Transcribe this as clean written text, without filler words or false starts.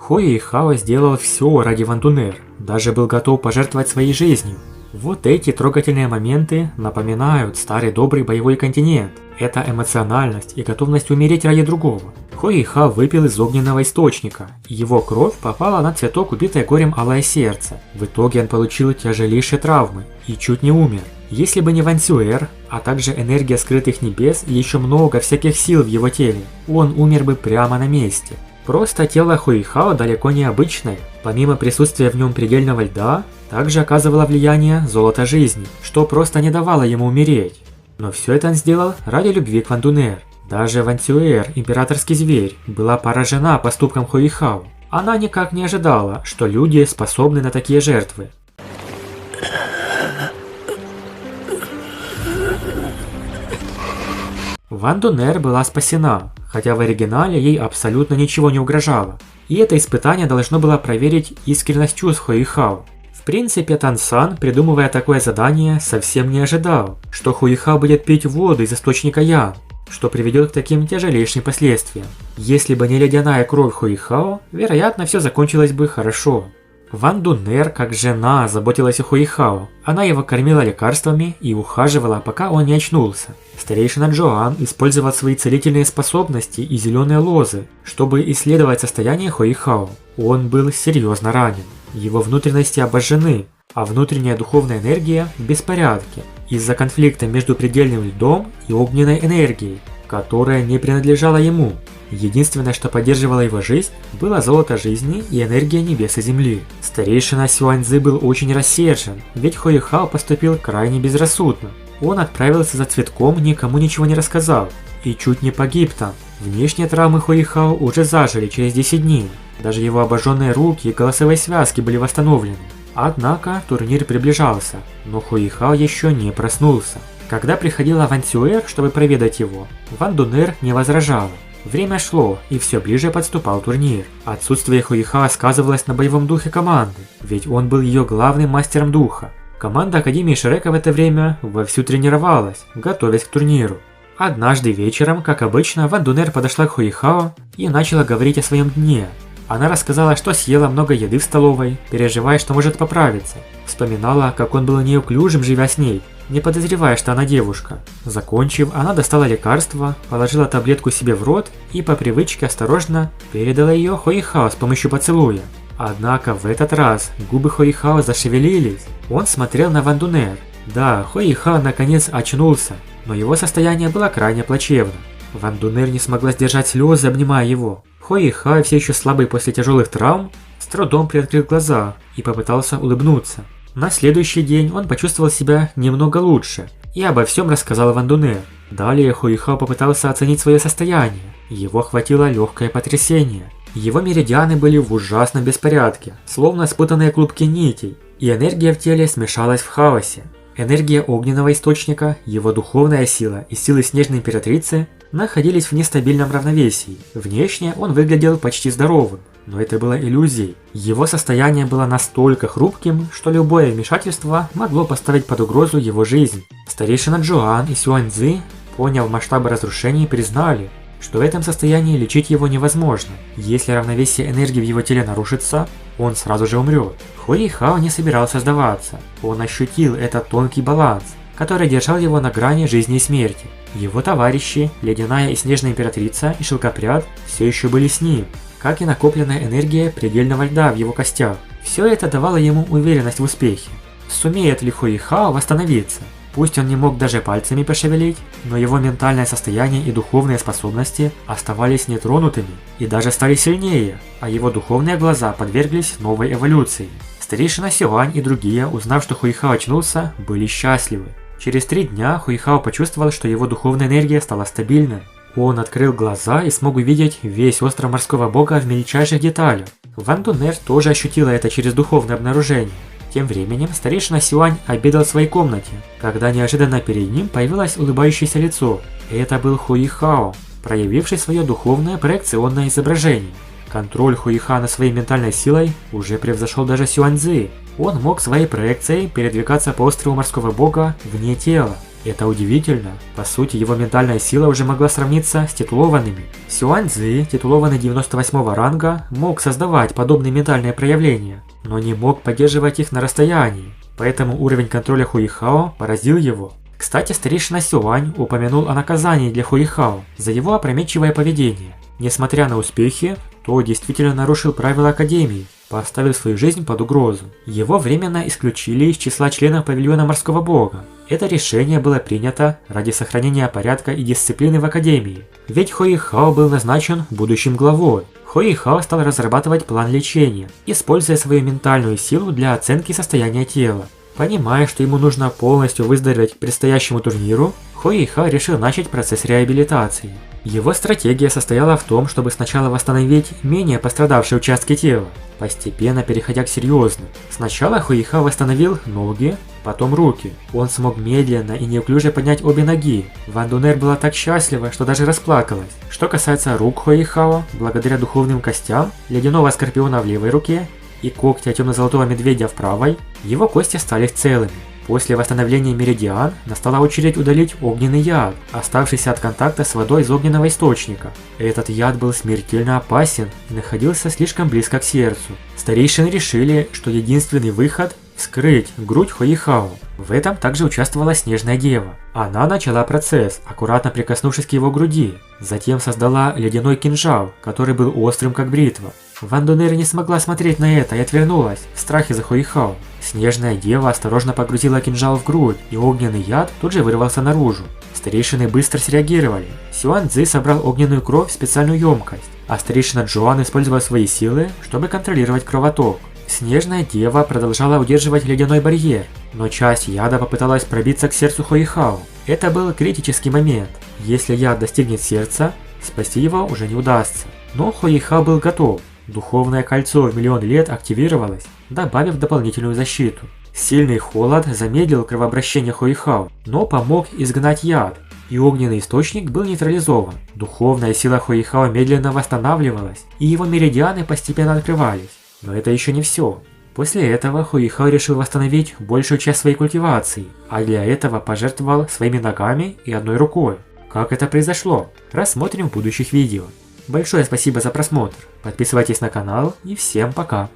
Хуэйхао сделал все ради Ван Дунер, даже был готов пожертвовать своей жизнью. Вот эти трогательные моменты напоминают старый добрый боевой континент. Это эмоциональность и готовность умереть ради другого. Хуэйхао выпил из огненного источника, и его кровь попала на цветок, убитое горем алое сердце. В итоге он получил тяжелейшие травмы и чуть не умер. Если бы не Ван Сюэр, а также энергия скрытых небес и еще много всяких сил в его теле, он умер бы прямо на месте. Просто тело Хуэйхао далеко не обычное. Помимо присутствия в нем предельного льда, также оказывало влияние золота жизни, что просто не давало ему умереть. Но все это он сделал ради любви к Ван Дунер. Даже Ван Сюэр, императорский зверь, была поражена поступком Хуэйхао. Она никак не ожидала, что люди способны на такие жертвы. Ван Дунер была спасена, хотя в оригинале ей абсолютно ничего не угрожало. И это испытание должно было проверить искренность чувств Хуэйхао. В принципе, Тан Сан, придумывая такое задание, совсем не ожидал, что Хуэйхао будет пить воду из источника Ян, что приведет к таким тяжелейшим последствиям. Если бы не ледяная кровь Хуэйхао, вероятно, все закончилось бы хорошо. Ван Дунер, как жена, заботилась о Хуэйхао. Она его кормила лекарствами и ухаживала, пока он не очнулся. Старейшина Джоан использовал свои целительные способности и зеленые лозы, чтобы исследовать состояние Хуэйхао. Он был серьезно ранен. Его внутренности обожжены, а внутренняя духовная энергия в беспорядке из-за конфликта между предельным льдом и огненной энергией, которая не принадлежала ему. Единственное, что поддерживало его жизнь, было золото жизни и энергия небес и земли. Старейшина Сюаньцзы был очень рассержен, ведь Хуэйхао поступил крайне безрассудно. Он отправился за цветком, никому ничего не рассказал, и чуть не погиб там. Внешние травмы Хуэйхао уже зажили через 10 дней. Даже его обожженные руки и голосовые связки были восстановлены. Однако турнир приближался, но Хуэйхао еще не проснулся. Когда приходила Ван Сюэр, чтобы проведать его, Ван Дунер не возражала. Время шло, и все ближе подступал турнир. Отсутствие Хуэйхао сказывалось на боевом духе команды, ведь он был ее главным мастером духа. Команда Академии Шрека в это время вовсю тренировалась, готовясь к турниру. Однажды вечером, как обычно, Ван Дунер подошла к Хуэйхао и начала говорить о своем дне. Она рассказала, что съела много еды в столовой, переживая, что может поправиться. Вспоминала, как он был неуклюжим, живя с ней, не подозревая, что она девушка. Закончив, она достала лекарство, положила таблетку себе в рот и по привычке осторожно передала ее Хуэйхао с помощью поцелуя. Однако в этот раз губы Хуэйхао зашевелились. Он смотрел на Ван Дунер. Да, Хуэйхао наконец очнулся, но его состояние было крайне плачевно. Ван Дунер не смогла сдержать слезы, обнимая его. Хуэйхао, все еще слабый после тяжелых травм, с трудом приоткрыл глаза и попытался улыбнуться. На следующий день он почувствовал себя немного лучше и обо всем рассказал Ван Дунер. Далее Хуэйхао попытался оценить свое состояние. Его охватило легкое потрясение. Его меридианы были в ужасном беспорядке, словно спутанные клубки нитей, и энергия в теле смешалась в хаосе. Энергия огненного источника, его духовная сила и силы Снежной Императрицы находились в нестабильном равновесии. Внешне он выглядел почти здоровым, но это было иллюзией. Его состояние было настолько хрупким, что любое вмешательство могло поставить под угрозу его жизнь. Старейшина Джоан и Сюаньцзы, поняв масштабы разрушений, признали, что в этом состоянии лечить его невозможно. Если равновесие энергии в его теле нарушится, он сразу же умрет. Хуэйхао не собирался сдаваться. Он ощутил этот тонкий баланс, который держал его на грани жизни и смерти. Его товарищи, Ледяная и Снежная Императрица и Шелкопряд, все еще были с ним, как и накопленная энергия предельного льда в его костях. Все это давало ему уверенность в успехе. Сумеет ли Хуэйхао восстановиться? Пусть он не мог даже пальцами пошевелить, но его ментальное состояние и духовные способности оставались нетронутыми и даже стали сильнее, а его духовные глаза подверглись новой эволюции. Старейшина Сюань и другие, узнав, что Хуэйхао очнулся, были счастливы. Через 3 дня Хуэйхао почувствовал, что его духовная энергия стала стабильной. Он открыл глаза и смог увидеть весь остров морского бога в мельчайших деталях. Ван Дунер тоже ощутила это через духовное обнаружение. Тем временем старейшина Сюань обедал в своей комнате, когда неожиданно перед ним появилось улыбающееся лицо. Это был Хуэйхао, проявивший свое духовное проекционное изображение. Контроль Хуэйхао над своей ментальной силой уже превзошел даже Сюаньцзы. Он мог своей проекцией передвигаться по острову морского бога вне тела. Это удивительно, по сути его ментальная сила уже могла сравниться с титулованными. Сюань Цзи, титулованный 98 ранга, мог создавать подобные ментальные проявления, но не мог поддерживать их на расстоянии, поэтому уровень контроля Хуихао поразил его. Кстати, старейшина Сюань упомянул о наказании для Хуихао за его опрометчивое поведение. Несмотря на успехи, то действительно нарушил правила Академии, поставил свою жизнь под угрозу. Его временно исключили из числа членов павильона Морского Бога. Это решение было принято ради сохранения порядка и дисциплины в Академии. Ведь Хуихао был назначен будущим главой. Хуихао стал разрабатывать план лечения, используя свою ментальную силу для оценки состояния тела. Понимая, что ему нужно полностью выздороветь к предстоящему турниру, Хуихао решил начать процесс реабилитации. Его стратегия состояла в том, чтобы сначала восстановить менее пострадавшие участки тела, постепенно переходя к серьезным. Сначала Хуихао восстановил ноги, потом руки. Он смог медленно и неуклюже поднять обе ноги. Ван Дунер была так счастлива, что даже расплакалась. Что касается рук Хуихао, благодаря духовным костям, ледяного скорпиона в левой руке и когтя темно-золотого медведя в правой, его кости стали целыми. После восстановления меридиан настала очередь удалить огненный яд, оставшийся от контакта с водой из огненного источника. Этот яд был смертельно опасен и находился слишком близко к сердцу. Старейшины решили, что единственный выход – вскрыть грудь Хуихао. В этом также участвовала Снежная Дева. Она начала процесс, аккуратно прикоснувшись к его груди. Затем создала ледяной кинжал, который был острым как бритва. Ван Дунер не смогла смотреть на это и отвернулась, в страхе за Хуихао. Снежная Дева осторожно погрузила кинжал в грудь, и огненный яд тут же вырвался наружу. Старейшины быстро среагировали. Сюань Цзи собрал огненную кровь в специальную емкость, а старейшина Джоан использовал свои силы, чтобы контролировать кровоток. Снежная Дева продолжала удерживать ледяной барьер, но часть яда попыталась пробиться к сердцу Хуихао. Это был критический момент. Если яд достигнет сердца, спасти его уже не удастся. Но Хуихао был готов. Духовное кольцо в миллион лет активировалось, добавив дополнительную защиту. Сильный холод замедлил кровообращение Хуихао, но помог изгнать яд, и огненный источник был нейтрализован. Духовная сила Хуихао медленно восстанавливалась, и его меридианы постепенно открывались. Но это еще не все. После этого Хуихао решил восстановить большую часть своей культивации, а для этого пожертвовал своими ногами и одной рукой. Как это произошло? Рассмотрим в будущих видео. Большое спасибо за просмотр, подписывайтесь на канал и всем пока!